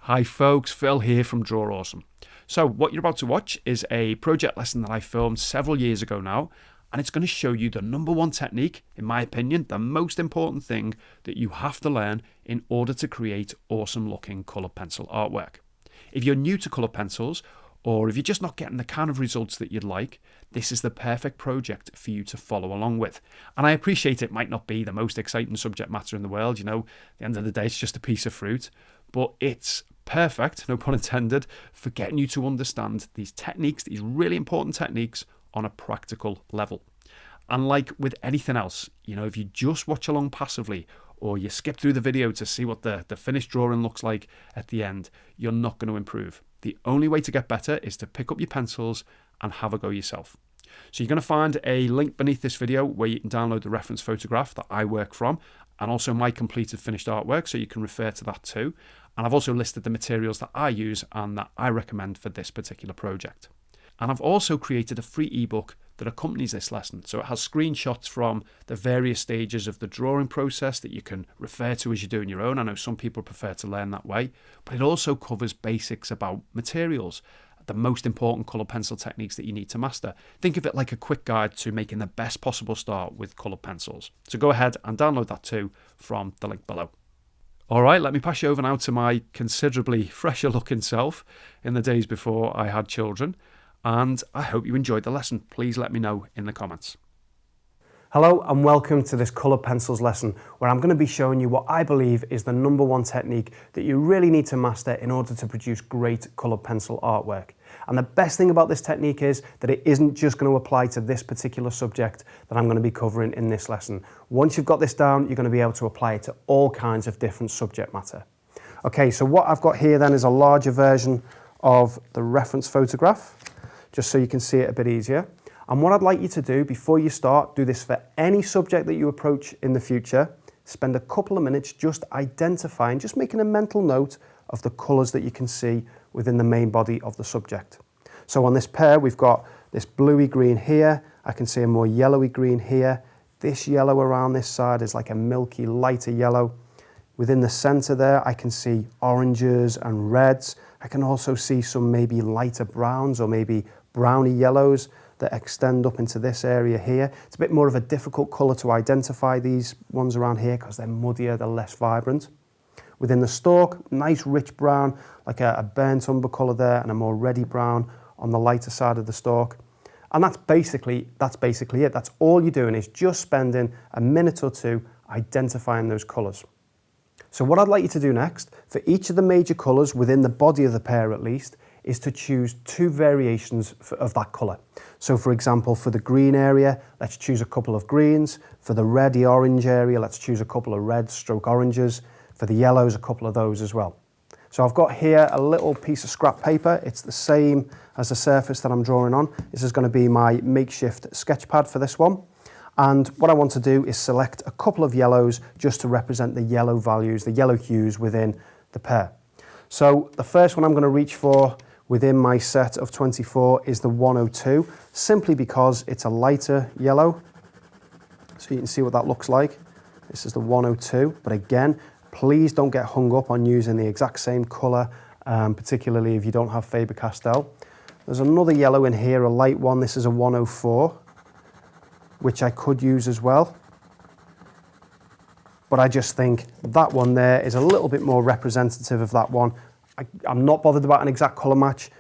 Hi folks, Phil here from Draw Awesome. So what you're about to watch is a project lesson that I filmed several years ago now, and it's going to show you the number one technique, in my opinion, the most important thing that you have to learn in order to create awesome looking coloured pencil artwork. If you're new to coloured pencils, or if you're just not getting the kind of results that you'd like, this is the perfect project for you to follow along with. And I appreciate it might not be the most exciting subject matter in the world, at the end of the day it's just a piece of fruit, but it's perfect, no pun intended, for getting you to understand these techniques, these really important techniques on a practical level. And like with anything else, if you just watch along passively or you skip through the video to see what the finished drawing looks like at the end, you're not going to improve. The only way to get better is to pick up your pencils and have a go yourself. So you're going to find a link beneath this video where you can download the reference photograph that I work from and also my completed finished artwork, so you can refer to that too. And I've also listed the materials that I use and that I recommend for this particular project. And I've also created a free ebook that accompanies this lesson. So it has screenshots from the various stages of the drawing process that you can refer to as you're doing your own. I know some people prefer to learn that way, but it also covers basics about materials, the most important colour pencil techniques that you need to master. Think of it like a quick guide to making the best possible start with coloured pencils. So go ahead and download that too from the link below. All right, let me pass you over now to my considerably fresher looking self in the days before I had children. And I hope you enjoyed the lesson. Please let me know in the comments. Hello and welcome to this coloured pencils lesson where I'm going to be showing you what I believe is the number one technique that you really need to master in order to produce great coloured pencil artwork. And the best thing about this technique is that it isn't just going to apply to this particular subject that I'm going to be covering in this lesson. Once you've got this down, you're going to be able to apply it to all kinds of different subject matter. Okay, so what I've got here then is a larger version of the reference photograph, just so you can see it a bit easier. And what I'd like you to do before you start, do this for any subject that you approach in the future, spend a couple of minutes just identifying, just making a mental note of the colours that you can see within the main body of the subject. So on this pair, we've got this bluey green here. I can see a more yellowy green here. This yellow around this side is like a milky, lighter yellow. Within the centre there, I can see oranges and reds. I can also see some maybe lighter browns or maybe browny yellows that extend up into this area here. It's a bit more of a difficult colour to identify these ones around here because they're muddier, they're less vibrant. Within the stalk, nice rich brown, like a burnt umber colour there, and a more reddy brown on the lighter side of the stalk. And that's basically it. That's all you're doing is just spending a minute or two identifying those colours. So what I'd like you to do next, for each of the major colours within the body of the pair at least, is to choose two variations of that colour. So for example, for the green area, let's choose a couple of greens. For the reddy orange area, let's choose a couple of red stroke oranges. For the yellows, a couple of those as well. So I've got here a little piece of scrap paper. It's the same as the surface that I'm drawing on. This is going to be my makeshift sketch pad for this one. And what I want to do is select a couple of yellows just to represent the yellow values, the yellow hues within the pair. So the first one I'm going to reach for within my set of 24 is the 102, simply because it's a lighter yellow. So you can see what that looks like. This is the 102, but again, please don't get hung up on using the exact same colour, particularly if you don't have Faber-Castell. There's another yellow in here, a light one. This is a 104, which I could use as well. But I just think that one there is a little bit more representative of that one. I'm not bothered about an exact colour match,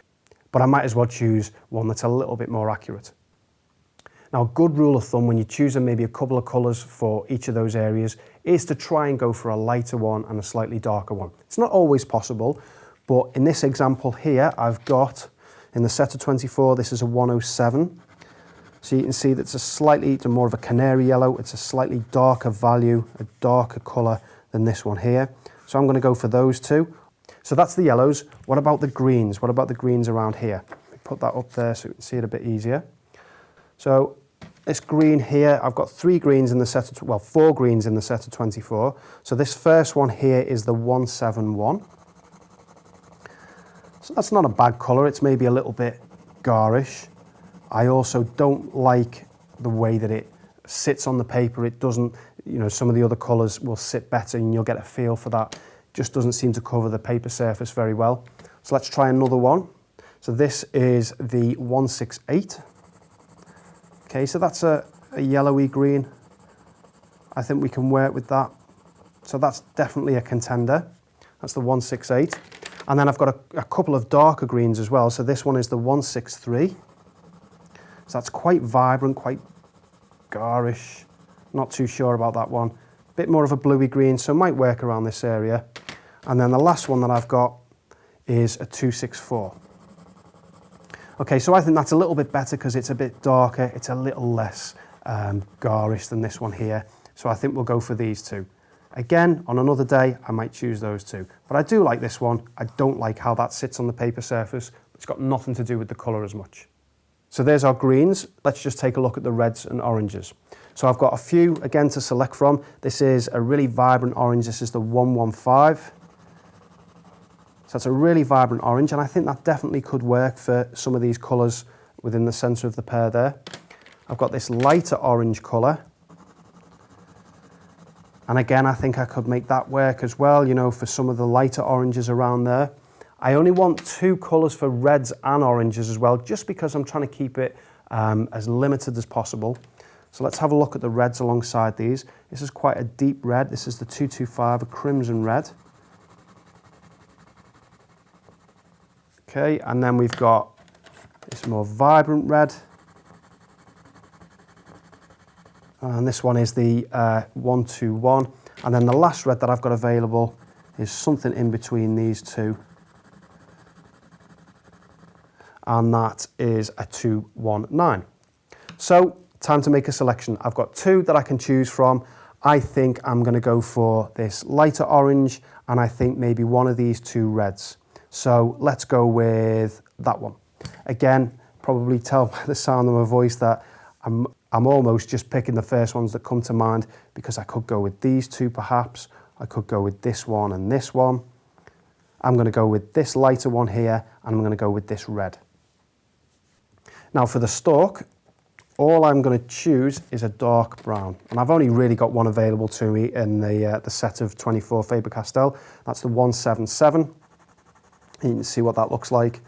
but I might as well choose one that's a little bit more accurate. Now, a good rule of thumb when you're choosing maybe a couple of colours for each of those areas is to try and go for a lighter one and a slightly darker one. It's not always possible, but in this example here, I've got, in the set of 24, this is a 107. So you can see that's it's more of a canary yellow. It's a slightly darker value, a darker colour than this one here. So I'm going to go for those two. So that's the yellows. What about the greens? What about the greens around here? Put that up there so you can see it a bit easier. So this green here, I've got four greens in the set of 24. So this first one here is the 171. So that's not a bad colour. It's maybe a little bit garish. I also don't like the way that it sits on the paper. It doesn't, some of the other colours will sit better and you'll get a feel for that just doesn't seem to cover the paper surface very well. So let's try another one. So this is the 168. Okay, so that's a yellowy green. I think we can work with that. So that's definitely a contender. That's the 168. And then I've got a couple of darker greens as well. So this one is the 163. So that's quite vibrant, quite garish. Not too sure about that one. Bit more of a bluey green, so might work around this area. And then the last one that I've got is a 264. Okay, so I think that's a little bit better because it's a bit darker. It's a little less garish than this one here. So I think we'll go for these two. Again, on another day, I might choose those two. But I do like this one. I don't like how that sits on the paper surface. It's got nothing to do with the colour as much. So there's our greens. Let's just take a look at the reds and oranges. So I've got a few, again, to select from. This is a really vibrant orange. This is the 115. So that's a really vibrant orange, and I think that definitely could work for some of these colours within the centre of the pair there. I've got this lighter orange colour. And again, I think I could make that work as well, you know, for some of the lighter oranges around there. I only want two colours for reds and oranges as well, just because I'm trying to keep it as limited as possible. So let's have a look at the reds alongside these. This is quite a deep red. This is the 225, a crimson red. Okay, and then we've got this more vibrant red. And this one is the 121. And then the last red that I've got available is something in between these two. And that is a 219. So, time to make a selection. I've got two that I can choose from. I think I'm going to go for this lighter orange, and I think maybe one of these two reds. So let's go with that one. Again, probably tell by the sound of my voice that I'm almost just picking the first ones that come to mind, because I could go with these two perhaps. I could go with this one and this one. I'm going to go with this lighter one here, and I'm going to go with this red. Now for the stalk, all I'm going to choose is a dark brown, and I've only really got one available to me in the set of 24 Faber-Castell. That's the 177. And you can see what that looks like.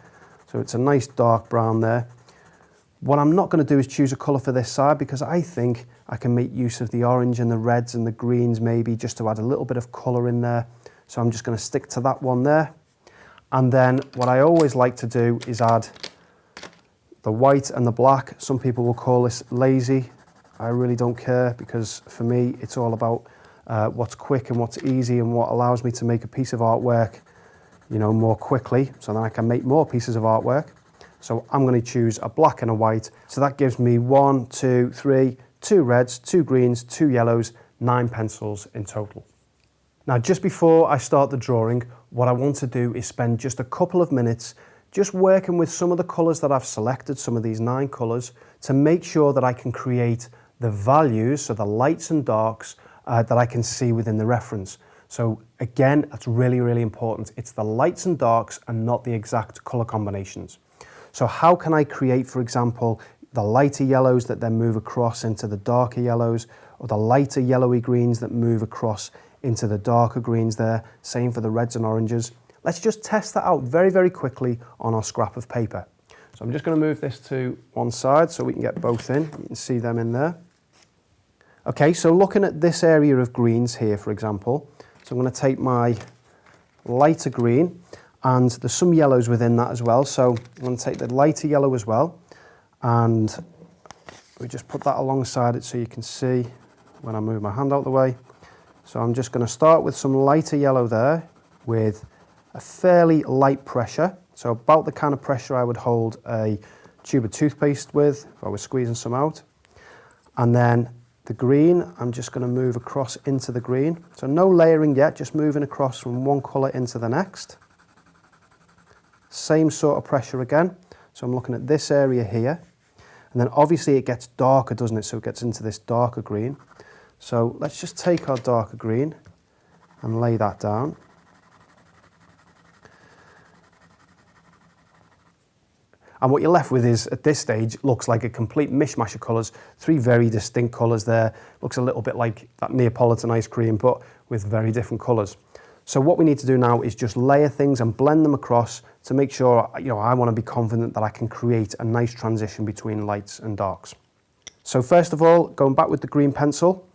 So it's a nice dark brown there. What I'm not going to do is choose a colour for this side, because I think I can make use of the orange and the reds and the greens maybe just to add a little bit of colour in there. So I'm just going to stick to that one there. And then what I always like to do is add the white and the black. Some people will call this lazy. I really don't care, because for me it's all about what's quick and what's easy and what allows me to make a piece of artwork, you know, more quickly, so then I can make more pieces of artwork. So I'm going to choose a black and a white. So that gives me 1, 2, 3, 2 reds, 2 greens, 2 yellows, 9 pencils in total. Now, just before I start the drawing, what I want to do is spend just a couple of minutes just working with some of the colours that I've selected, some of these 9 colours, to make sure that I can create the values, so the lights and darks, that I can see within the reference. So again, that's really, really important. It's the lights and darks and not the exact colour combinations. So how can I create, for example, the lighter yellows that then move across into the darker yellows, or the lighter yellowy greens that move across into the darker greens there? Same for the reds and oranges. Let's just test that out very, very quickly on our scrap of paper. So I'm just going to move this to one side so we can get both in. You can see them in there. Okay, so looking at this area of greens here, for example, so I'm going to take my lighter green, and there's some yellows within that as well. So I'm going to take the lighter yellow as well, and we just put that alongside it so you can see when I move my hand out the way. So I'm just going to start with some lighter yellow there with a fairly light pressure. So about the kind of pressure I would hold a tube of toothpaste with if I was squeezing some out. And then the green, I'm just going to move across into the green. So no layering yet, just moving across from one colour into the next. Same sort of pressure again. So I'm looking at this area here. And then obviously it gets darker, doesn't it? So it gets into this darker green. So let's just take our darker green and lay that down. And what you're left with is, at this stage, looks like a complete mishmash of colours. 3 very distinct colours there. Looks a little bit like that Neapolitan ice cream, but with very different colours. So what we need to do now is just layer things and blend them across to make sure, I want to be confident that I can create a nice transition between lights and darks. So first of all, going back with the green pencil,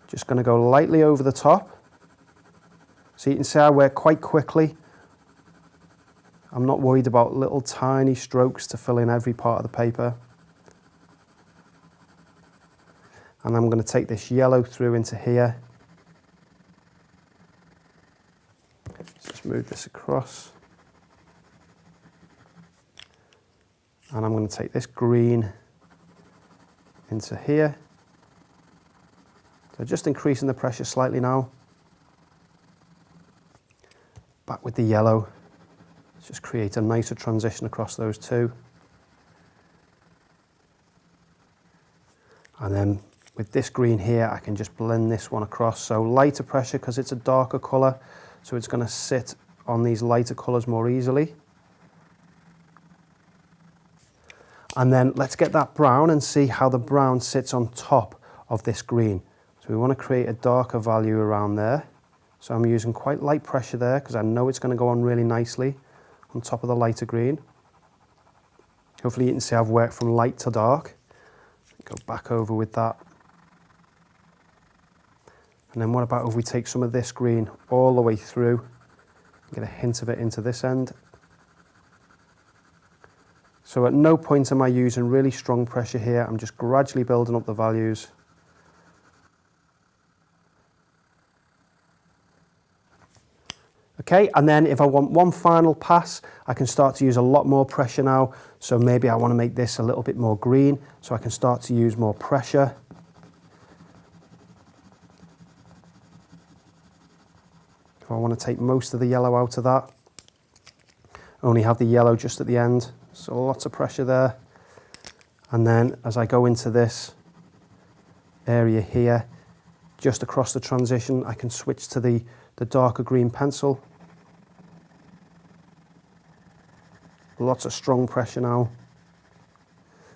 just going to go lightly over the top. So you can see I work quite quickly. I'm not worried about little tiny strokes to fill in every part of the paper. And I'm going to take this yellow through into here. Just move this across. And I'm going to take this green into here. So just increasing the pressure slightly now. Back with the yellow. Just create a nicer transition across those two. And then with this green here, I can just blend this one across. So lighter pressure because it's a darker colour. So it's going to sit on these lighter colours more easily. And then let's get that brown and see how the brown sits on top of this green. So we want to create a darker value around there. So I'm using quite light pressure there because I know it's going to go on really nicely on top of the lighter green. Hopefully you can see I've worked from light to dark. Go back over with that. And then what about if we take some of this green all the way through, get a hint of it into this end. So at no point am I using really strong pressure here, I'm just gradually building up the values. Okay, and then if I want one final pass, I can start to use a lot more pressure now. So maybe I want to make this a little bit more green, so I can start to use more pressure. If I want to take most of the yellow out of that, only have the yellow just at the end, so lots of pressure there. And then as I go into this area here, just across the transition, I can switch to the darker green pencil. Lots of strong pressure now.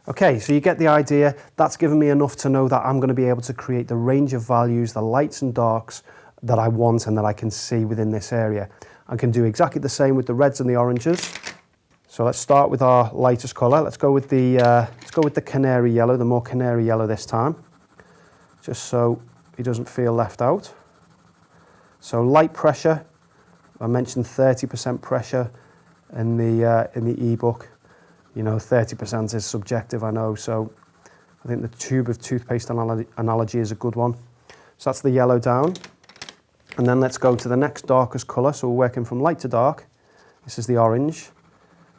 Okay, so you get the idea. That's given me enough to know that I'm going to be able to create the range of values, the lights and darks that I want and that I can see within this area. I can do exactly the same with the reds and the oranges. So let's start with our lightest colour. Let's go with the canary yellow, the more canary yellow this time, just so he doesn't feel left out. So light pressure, I mentioned 30% pressure in the ebook. 30% is subjective, I know, so I think the tube of toothpaste analogy is a good one. So that's the yellow down. And then let's go to the next darkest colour, so we're working from light to dark. This is the orange.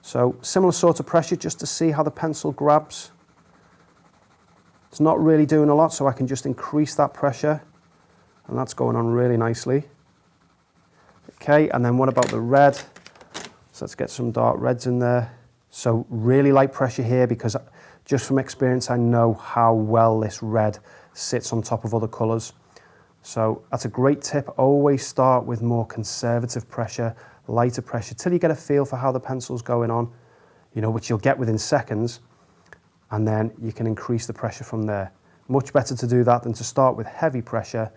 So similar sort of pressure just to see how the pencil grabs. It's not really doing a lot, so I can just increase that pressure, and that's going on really nicely. Okay, and then what about the red? So let's get some dark reds in there. So really light pressure here because just from experience I know how well this red sits on top of other colours. So that's a great tip. Always start with more conservative pressure, lighter pressure, till you get a feel for how the pencil's going on, which you'll get within seconds, and then you can increase the pressure from there. Much better to do that than to start with heavy pressure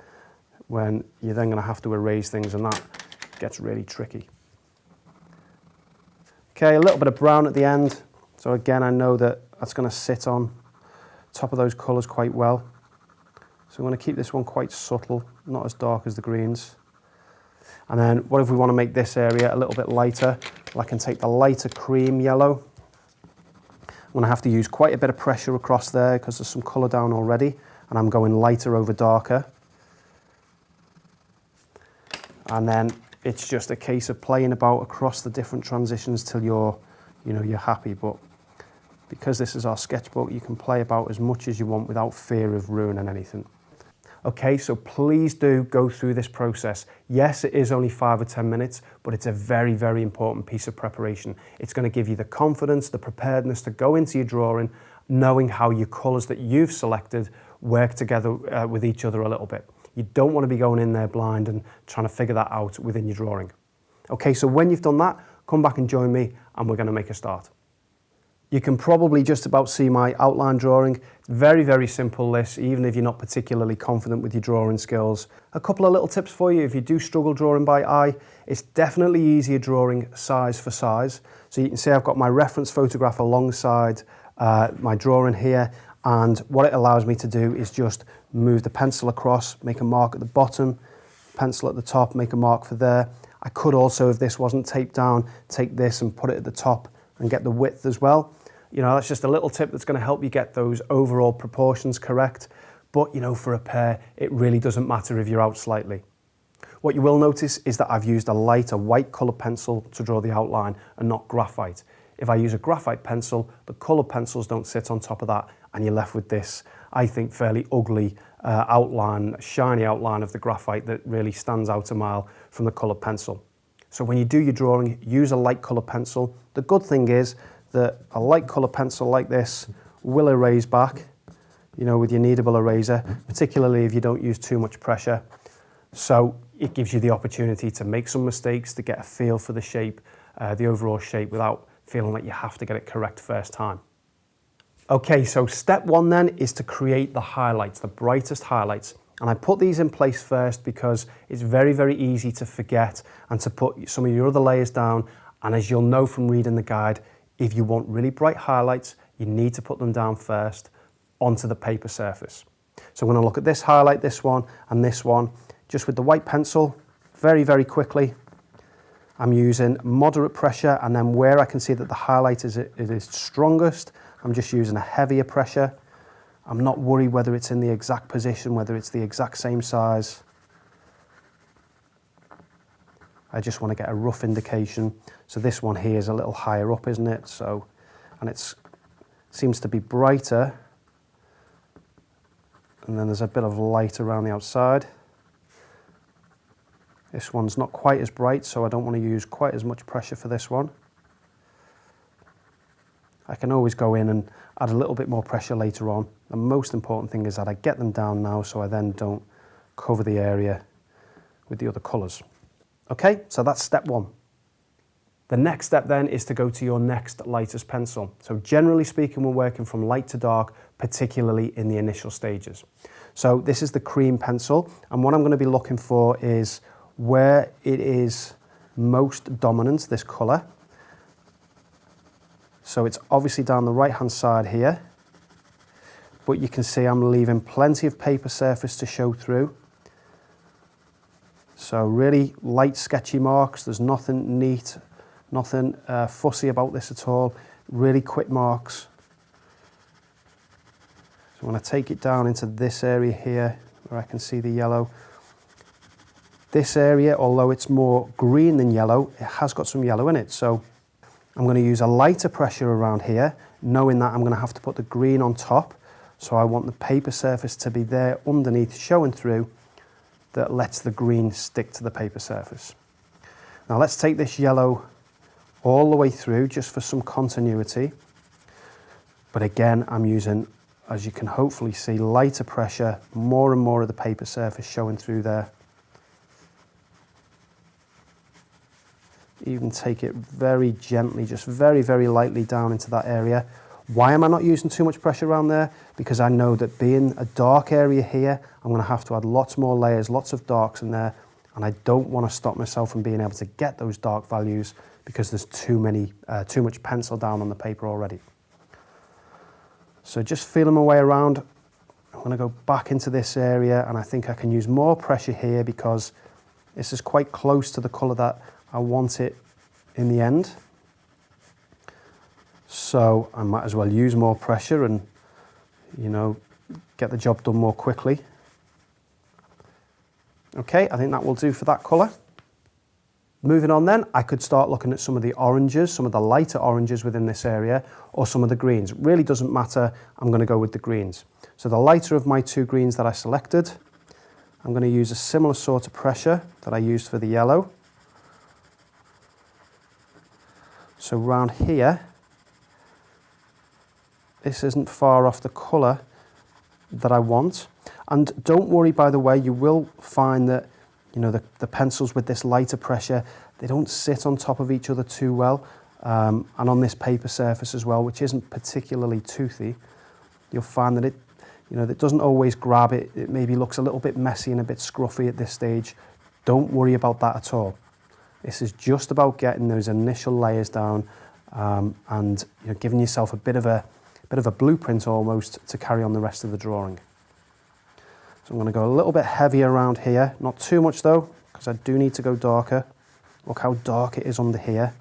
when you're then going to have to erase things, and that gets really tricky. Okay, a little bit of brown at the end. So again, I know that that's going to sit on top of those colours quite well. So I'm going to keep this one quite subtle, not as dark as the greens. And then what if we want to make this area a little bit lighter? Well, I can take the lighter cream yellow. I'm going to have to use quite a bit of pressure across there because there's some colour down already, and I'm going lighter over darker. And then it's just a case of playing about across the different transitions till you're happy. But because this is our sketchbook, you can play about as much as you want without fear of ruining anything. Okay, so please do go through this process. Yes, it is only 5 or 10 minutes, but it's a very, very important piece of preparation. It's going to give you the confidence, the preparedness to go into your drawing, knowing how your colours that you've selected work together with each other a little bit. You don't want to be going in there blind and trying to figure that out within your drawing. Okay, so when you've done that, come back and join me and we're going to make a start. You can probably just about see my outline drawing. Very, very simple this, even if you're not particularly confident with your drawing skills. A couple of little tips for you if you do struggle drawing by eye. It's definitely easier drawing size for size. So you can see I've got my reference photograph alongside my drawing here, and what it allows me to do is just move the pencil across, make a mark at the bottom, pencil at the top, make a mark for there. I could also, if this wasn't taped down, take this and put it at the top and get the width as well. You know, that's just a little tip that's going to help you get those overall proportions correct. But, you know, for a pear, it really doesn't matter if you're out slightly. What you will notice is that I've used a lighter white coloured pencil to draw the outline and not graphite. If I use a graphite pencil, the coloured pencils don't sit on top of that, and you're left with this, I think, fairly ugly outline, shiny outline of the graphite that really stands out a mile from the coloured pencil. So when you do your drawing, use a light coloured pencil. The good thing is that a light coloured pencil like this will erase back, you know, with your kneadable eraser, particularly if you don't use too much pressure. So it gives you the opportunity to make some mistakes, to get a feel for the shape, the overall shape, without feeling like you have to get it correct first time. Okay, so step one then is to create the highlights, the brightest highlights. And I put these in place first because it's very, very easy to forget and to put some of your other layers down. And as you'll know from reading the guide, if you want really bright highlights, you need to put them down first onto the paper surface. So I'm going to look at this highlight, this one, and this one, just with the white pencil, very, very quickly. I'm using moderate pressure, and then where I can see that the highlight is strongest, I'm just using a heavier pressure. I'm not worried whether it's in the exact position, whether it's the exact same size. I just want to get a rough indication. So this one here is a little higher up, isn't it? So, and it seems to be brighter. And then there's a bit of light around the outside. This one's not quite as bright, so I don't want to use quite as much pressure for this one. I can always go in and add a little bit more pressure later on. The most important thing is that I get them down now so I then don't cover the area with the other colours. Okay, so that's step one. The next step then is to go to your next lightest pencil. So generally speaking, we're working from light to dark, particularly in the initial stages. So this is the cream pencil, and what I'm going to be looking for is where it is most dominant, this colour. So it's obviously down the right hand side here, but you can see I'm leaving plenty of paper surface to show through. So really light sketchy marks, there's nothing neat, nothing fussy about this at all, really quick marks. So when I take it down into this area here, where I can see the yellow, this area, although it's more green than yellow, it has got some yellow in it. So I'm going to use a lighter pressure around here, knowing that I'm going to have to put the green on top. So I want the paper surface to be there underneath, showing through, that lets the green stick to the paper surface. Now let's take this yellow all the way through, just for some continuity. But again, I'm using, as you can hopefully see, lighter pressure, more and more of the paper surface showing through there. Even take it very gently, just very, very lightly down into that area. Why am I not using too much pressure around there? Because I know that being a dark area here, I'm going to have to add lots more layers, lots of darks in there, and I don't want to stop myself from being able to get those dark values because there's too much pencil down on the paper already. So just feeling my way around, I'm going to go back into this area, and I think I can use more pressure here because this is quite close to the colour that I want it in the end. So I might as well use more pressure and, you know, get the job done more quickly. Okay, I think that will do for that colour. Moving on then, I could start looking at some of the oranges, some of the lighter oranges within this area, or some of the greens. It really doesn't matter, I'm going to go with the greens. So the lighter of my two greens that I selected, I'm going to use a similar sort of pressure that I used for the yellow. So round here, this isn't far off the colour that I want. And don't worry, by the way, you will find that, you know, the pencils with this lighter pressure, they don't sit on top of each other too well. and on this paper surface as well, which isn't particularly toothy, you'll find that it doesn't always grab it. It maybe looks a little bit messy and a bit scruffy at this stage. Don't worry about that at all. This is just about getting those initial layers down and giving yourself a bit of a blueprint almost to carry on the rest of the drawing. So I'm going to go a little bit heavier around here, not too much though, because I do need to go darker. Look how dark it is under here.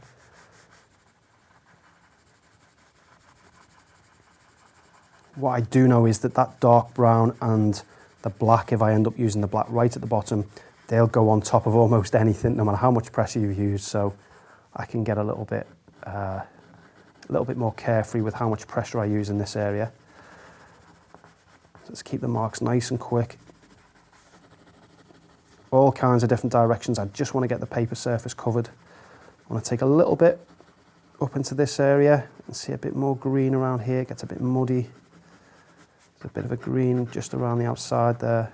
What I do know is that dark brown and the black, if I end up using the black right at the bottom, they'll go on top of almost anything, no matter how much pressure you've used. So I can get a little bit more carefree with how much pressure I use in this area. So let's keep the marks nice and quick. All kinds of different directions. I just want to get the paper surface covered. I want to take a little bit up into this area and see a bit more green around here. It gets a bit muddy. There's a bit of a green just around the outside there.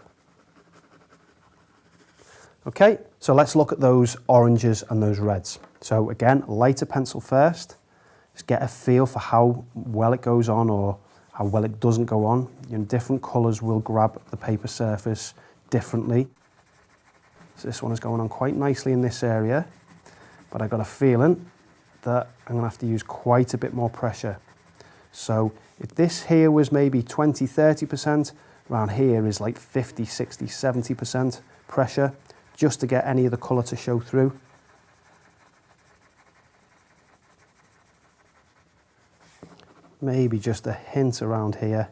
Okay, so let's look at those oranges and those reds. So again, lighter pencil first. Just get a feel for how well it goes on or how well it doesn't go on. Different colours will grab the paper surface differently. So this one is going on quite nicely in this area, but I've got a feeling that I'm going to have to use quite a bit more pressure. So if this here was maybe 20, 30%, around here is like 50, 60, 70% pressure, just to get any of the colour to show through. Maybe just a hint around here,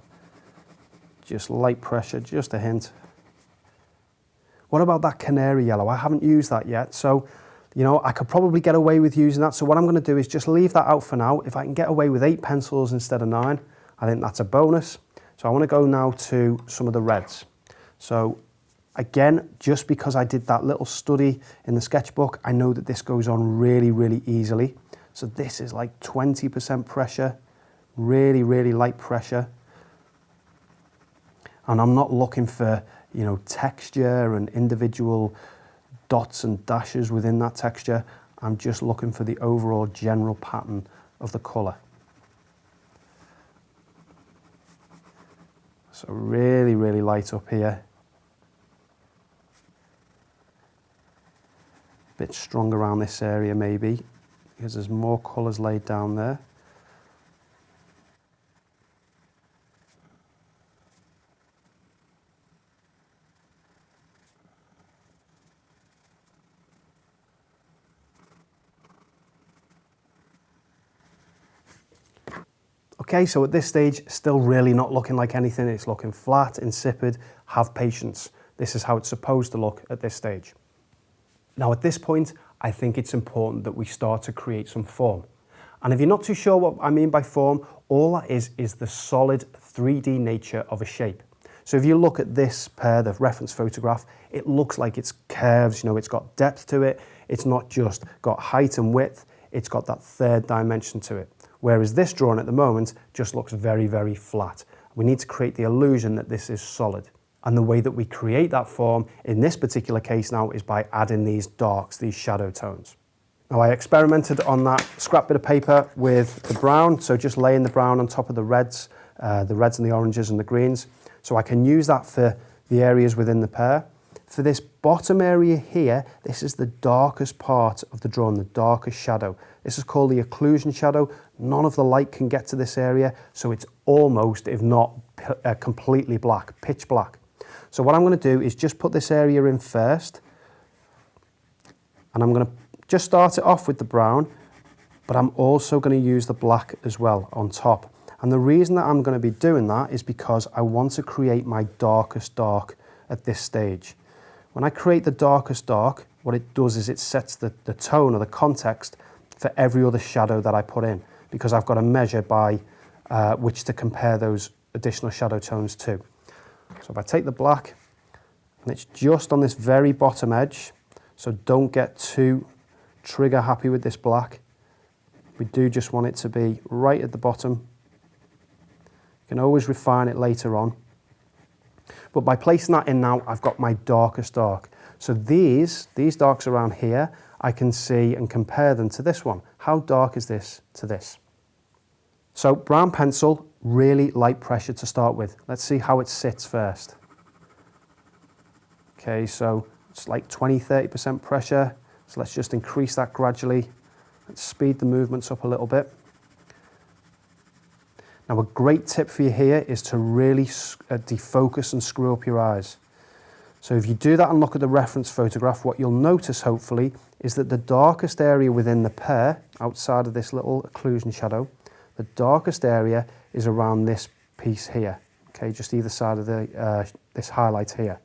just light pressure, just a hint. What about that canary yellow? I haven't used that yet, so I could probably get away with using that. So what I'm going to do is just leave that out for now. If I can get away with 8 pencils instead of 9, I think that's a bonus. So I want to go now to some of the reds. So again, just because I did that little study in the sketchbook, I know that this goes on really, really easily. So this is like 20% pressure, really, really light pressure. And I'm not looking for, texture and individual dots and dashes within that texture. I'm just looking for the overall general pattern of the colour. So really, really light up here. A bit strong around this area maybe, because there's more colours laid down there. Okay, so at this stage, still really not looking like anything. It's looking flat, insipid. Have patience. This is how it's supposed to look at this stage. Now at this point, I think it's important that we start to create some form. And if you're not too sure what I mean by form, all that is the solid 3D nature of a shape. So if you look at this pair, the reference photograph, it looks like it's curves, it's got depth to it. It's not just got height and width, it's got that third dimension to it. Whereas this drawing at the moment just looks very, very flat. We need to create the illusion that this is solid. And the way that we create that form in this particular case now is by adding these darks, these shadow tones. Now I experimented on that scrap bit of paper with the brown, so just laying the brown on top of the reds and the oranges and the greens. So I can use that for the areas within the pair. For this bottom area here, this is the darkest part of the drawing, the darkest shadow. This is called the occlusion shadow. None of the light can get to this area, so it's almost, if not completely black, pitch black. So what I'm going to do is just put this area in first, and I'm going to just start it off with the brown, but I'm also going to use the black as well on top. And the reason that I'm going to be doing that is because I want to create my darkest dark at this stage. When I create the darkest dark, what it does is it sets the tone or the context for every other shadow that I put in, because I've got a measure by which to compare those additional shadow tones to. So if I take the black, and it's just on this very bottom edge, so don't get too trigger happy with this black. We do just want it to be right at the bottom. You can always refine it later on. But by placing that in now, I've got my darkest dark. So these darks around here, I can see and compare them to this one. How dark is this to this? So brown pencil, really light pressure to start with. Let's see how it sits first. Okay, so it's like 20-30% pressure. So let's just increase that gradually. Let's speed the movements up a little bit. Now a great tip for you here is to really defocus and screw up your eyes. So if you do that and look at the reference photograph, what you'll notice hopefully is that the darkest area within the pear, outside of this little occlusion shadow, the darkest area is around this piece here, okay, just either side of this highlight here.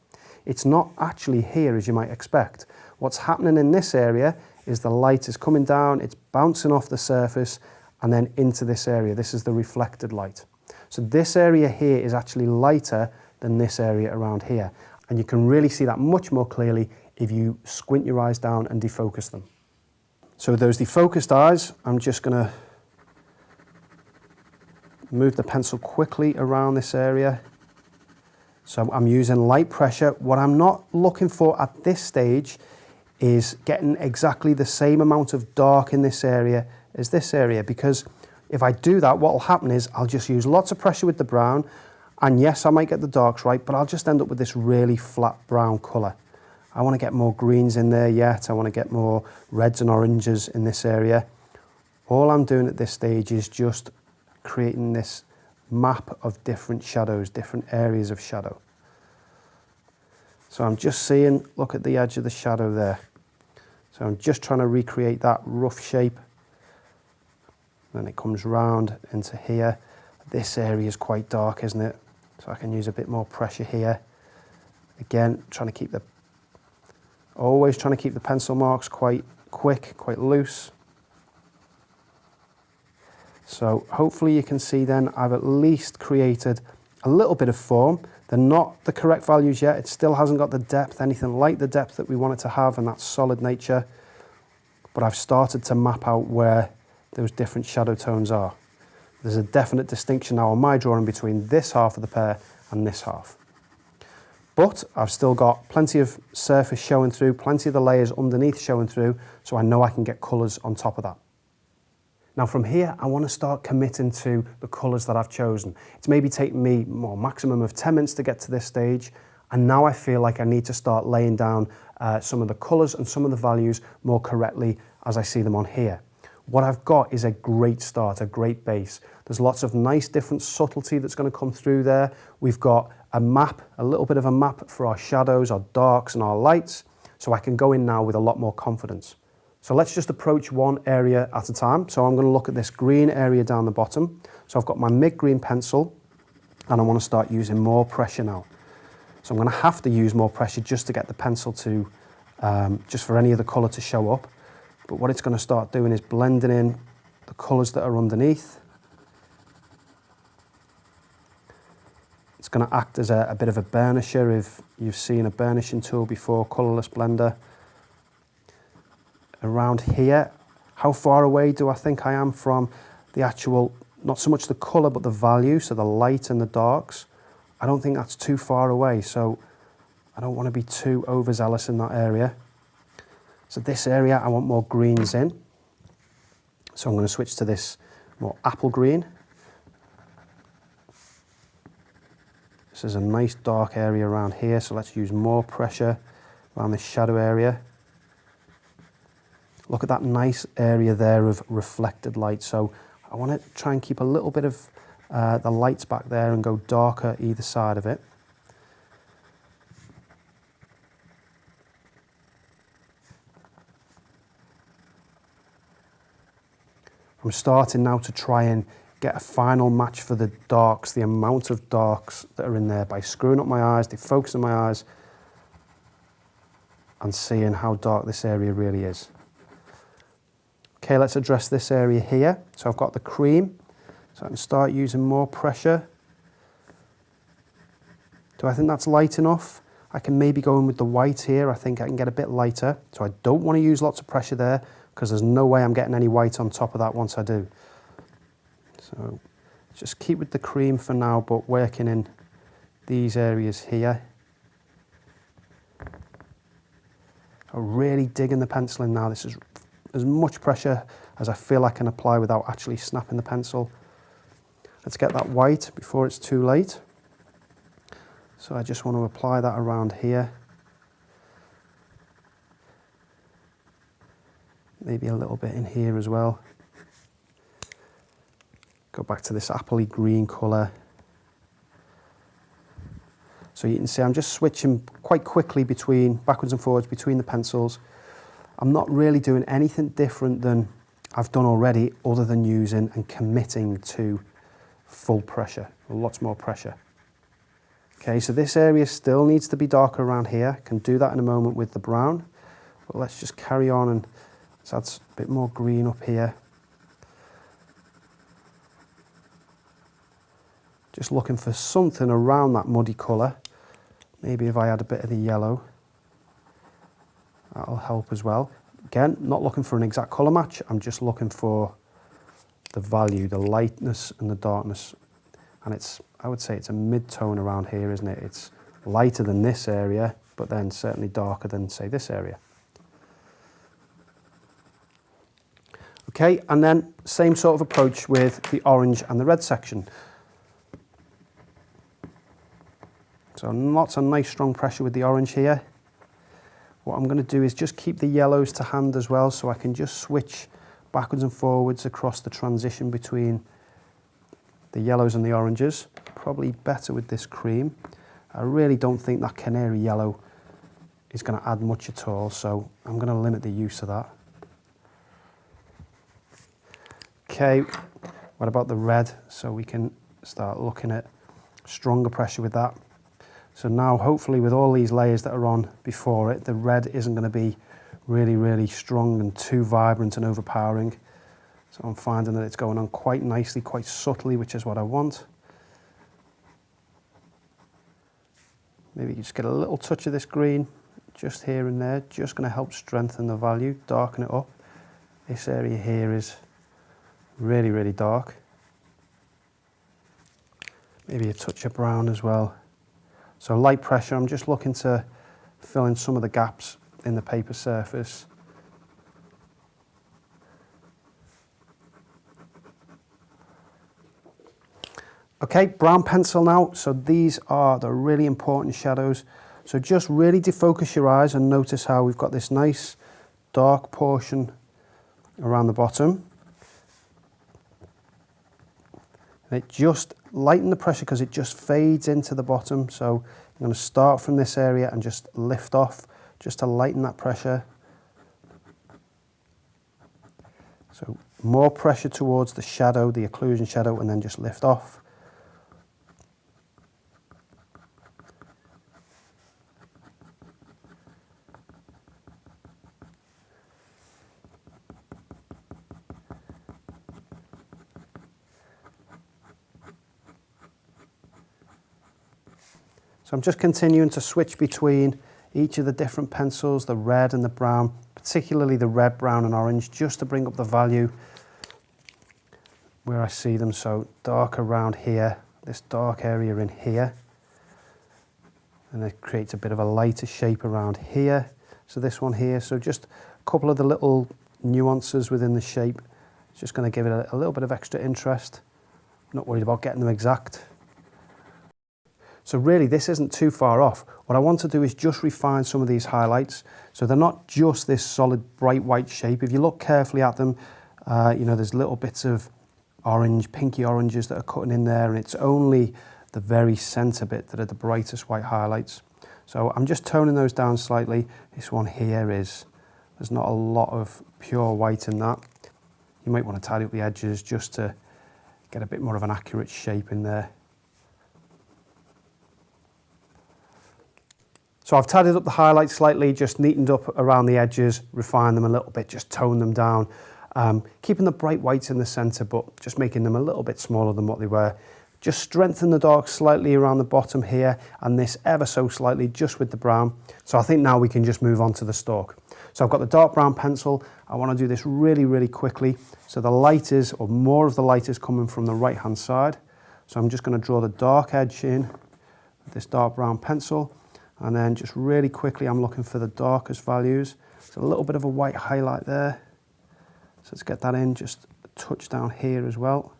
It's not actually here as you might expect. What's happening in this area is the light is coming down, it's bouncing off the surface and then into this area. This is the reflected light. So this area here is actually lighter than this area around here. And you can really see that much more clearly if you squint your eyes down and defocus them. So with those defocused eyes, I'm just going to move the pencil quickly around this area. So I'm using light pressure. What I'm not looking for at this stage is getting exactly the same amount of dark in this area as this area, because if I do that, what will happen is I'll just use lots of pressure with the brown, and yes, I might get the darks right, but I'll just end up with this really flat brown colour. I want to get more greens in there yet. I want to get more reds and oranges in this area. All I'm doing at this stage is just creating this map of different shadows, different areas of shadow. So I'm just seeing, look at the edge of the shadow there. So I'm just trying to recreate that rough shape. Then it comes round into here. This area is quite dark, isn't it? So I can use a bit more pressure here. Again, always trying to keep the pencil marks quite quick, quite loose. So hopefully you can see then I've at least created a little bit of form. They're not the correct values yet. It still hasn't got the depth, anything like the depth that we want it to have and that solid nature. But I've started to map out where those different shadow tones are. There's a definite distinction now on my drawing between this half of the pear and this half. But I've still got plenty of surface showing through, plenty of the layers underneath showing through, so I know I can get colours on top of that. Now from here, I want to start committing to the colours that I've chosen. It's maybe taken me a maximum of 10 minutes to get to this stage, and now I feel like I need to start laying down some of the colours and some of the values more correctly as I see them on here. What I've got is a great start, a great base. There's lots of nice different subtlety that's going to come through there. We've got a map, a little bit of a map for our shadows, our darks and our lights, so I can go in now with a lot more confidence. So let's just approach one area at a time. So I'm going to look at this green area down the bottom. So I've got my mid-green pencil and I want to start using more pressure now. So I'm going to have to use more pressure just to get the pencil to, just for any of the colour to show up. But what it's going to start doing is blending in the colours that are underneath. It's going to act as a bit of a burnisher if you've seen a burnishing tool before, colourless blender. Around here, how far away do I think I am from the actual, not so much the colour but the value, so the light and the darks? I don't think that's too far away, so I don't want to be too overzealous in that area. So this area, I want more greens in. So I'm going to switch to this more apple green. This is a nice dark area around here, so let's use more pressure around this shadow area. Look at that nice area there of reflected light. So I want to try and keep a little bit of the lights back there and go darker either side of it. I'm starting now to try and get a final match for the darks, the amount of darks that are in there by screwing up my eyes, defocusing my eyes and seeing how dark this area really is. Okay, let's address this area here. So I've got the cream, so I can start using more pressure. Do I think that's light enough? I can maybe go in with the white here. I think I can get a bit lighter. So I don't want to use lots of pressure there because there's no way I'm getting any white on top of that once I do. So just keep with the cream for now, but working in these areas here. So really digging the pencil in now. This is as much pressure as I feel I can apply without actually snapping the pencil. Let's get that white before it's too late. So I just want to apply that around here. Maybe a little bit in here as well. Go back to this appley green colour. So you can see I'm just switching quite quickly backwards and forwards between the pencils. I'm not really doing anything different than I've done already, other than using and committing to full pressure, lots more pressure. Okay, so this area still needs to be darker around here. Can do that in a moment with the brown, but let's just carry on and let's add a bit more green up here. Just looking for something around that muddy colour. Maybe if I add a bit of the yellow, that'll help as well. Again, not looking for an exact colour match, I'm just looking for the value, the lightness and the darkness. And I would say it's a mid-tone around here, isn't it? It's lighter than this area, but then certainly darker than, say, this area. Okay, and then same sort of approach with the orange and the red section. So lots of nice strong pressure with the orange here. What I'm going to do is just keep the yellows to hand as well, so I can just switch backwards and forwards across the transition between the yellows and the oranges. Probably better with this cream. I really don't think that canary yellow is going to add much at all, so I'm going to limit the use of that. Okay, what about the red? So we can start looking at stronger pressure with that. So now, hopefully, with all these layers that are on before it, the red isn't going to be really, really strong and too vibrant and overpowering. So I'm finding that it's going on quite nicely, quite subtly, which is what I want. Maybe you just get a little touch of this green, just here and there, just going to help strengthen the value, darken it up. This area here is really, really dark. Maybe a touch of brown as well. So light pressure, I'm just looking to fill in some of the gaps in the paper surface. Okay, brown pencil now. So these are the really important shadows. So just really defocus your eyes and notice how we've got this nice dark portion around the bottom. And it just lighten the pressure because it just fades into the bottom. So I'm going to start from this area and just lift off just to lighten that pressure. So more pressure towards the shadow, the occlusion shadow, and then just lift off. So I'm just continuing to switch between each of the different pencils, the red and the brown, particularly the red, brown and orange, just to bring up the value where I see them. So dark around here, this dark area in here, and it creates a bit of a lighter shape around here. So this one here, so just a couple of the little nuances within the shape. It's just going to give it a little bit of extra interest. Not worried about getting them exact. So really, this isn't too far off. What I want to do is just refine some of these highlights. So they're not just this solid, bright white shape. If you look carefully at them, you know, there's little bits of orange, pinky oranges that are cutting in there, and it's only the very center bit that are the brightest white highlights. So I'm just toning those down slightly. This one here there's not a lot of pure white in that. You might want to tidy up the edges just to get a bit more of an accurate shape in there. So I've tidied up the highlights slightly, just neatened up around the edges, refined them a little bit, just toned them down, keeping the bright whites in the center, but just making them a little bit smaller than what they were. Just strengthen the dark slightly around the bottom here, and this ever so slightly just with the brown. So I think now we can just move on to the stalk. So I've got the dark brown pencil. I want to do this really, really quickly. So the light is, or more of the light is coming from the right-hand side. So I'm just going to draw the dark edge in with this dark brown pencil. And then just really quickly, I'm looking for the darkest values. There's a little bit of a white highlight there. So let's get that in, just a touch down here as well,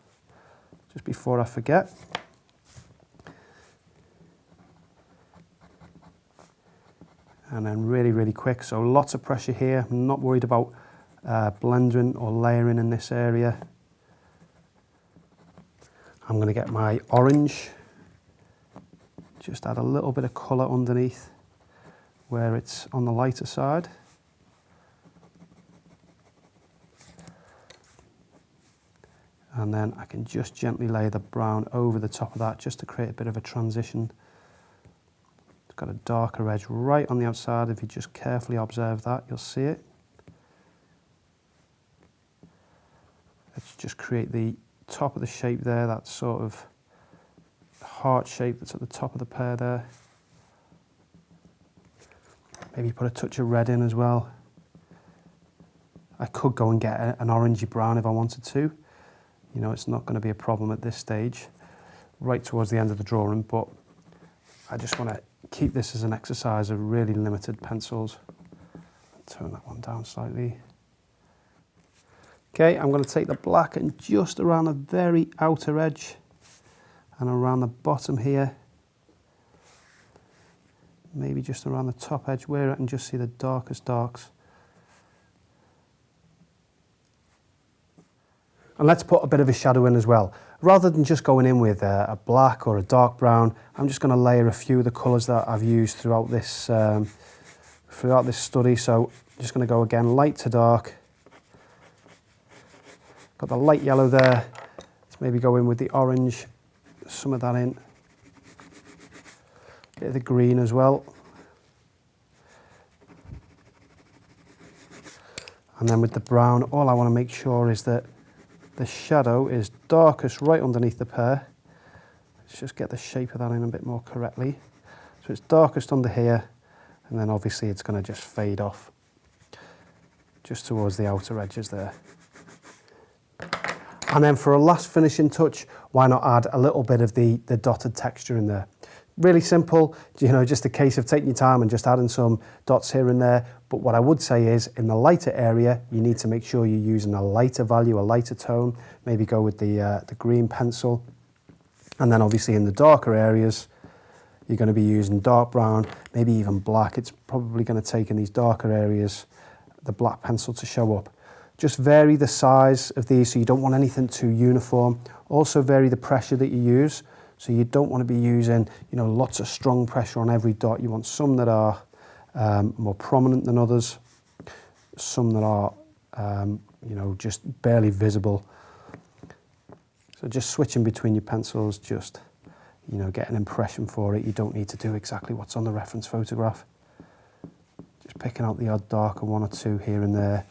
just before I forget. And then really, really quick. So lots of pressure here. I'm not worried about blending or layering in this area. I'm going to get my orange. Just add a little bit of colour underneath where it's on the lighter side. And then I can just gently lay the brown over the top of that just to create a bit of a transition. It's got a darker edge right on the outside. If you just carefully observe that, you'll see it. Let's just create the top of the shape there, that sort of heart shape that's at the top of the pear there. Maybe put a touch of red in as well. I could go and get an orangey brown if I wanted to. You know, it's not going to be a problem at this stage, right towards the end of the drawing, but I just want to keep this as an exercise of really limited pencils. Turn that one down slightly. Okay, I'm going to take the black and just around the very outer edge and around the bottom here, maybe just around the top edge where I can just see the darkest darks. And let's put a bit of a shadow in as well. Rather than just going in with a black or a dark brown, I'm just going to layer a few of the colours that I've used throughout this study. So I'm just going to go again light to dark. Got the light yellow there. Let's maybe go in with the orange, some of that in. Bit of the green as well. And then with the brown, all I want to make sure is that the shadow is darkest right underneath the pear. Let's just get the shape of that in a bit more correctly. So it's darkest under here, and then obviously it's going to just fade off just towards the outer edges there. And then for a last finishing touch, why not add a little bit of the dotted texture in there? Really simple, you know, just a case of taking your time and just adding some dots here and there. But what I would say is in the lighter area, you need to make sure you're using a lighter value, a lighter tone. Maybe go with the green pencil. And then obviously in the darker areas, you're going to be using dark brown, maybe even black. It's probably going to take in these darker areas, the black pencil to show up. Just vary the size of these so you don't want anything too uniform. Also vary the pressure that you use. So you don't want to be using, you know, lots of strong pressure on every dot. You want some that are more prominent than others, some that are, you know, just barely visible. So just switching between your pencils, just, you know, get an impression for it. You don't need to do exactly what's on the reference photograph. Just picking out the odd darker one or two here and there.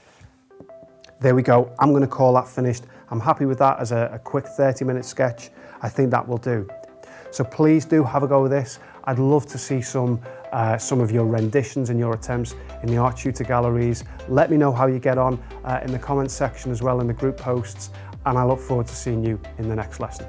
There we go. I'm going to call that finished. I'm happy with that as a quick 30-minute sketch. I think that will do. So please do have a go with this. I'd love to see some of your renditions and your attempts in the Art Tutor galleries. Let me know how you get on in the comments section as well in the group posts, and I look forward to seeing you in the next lesson.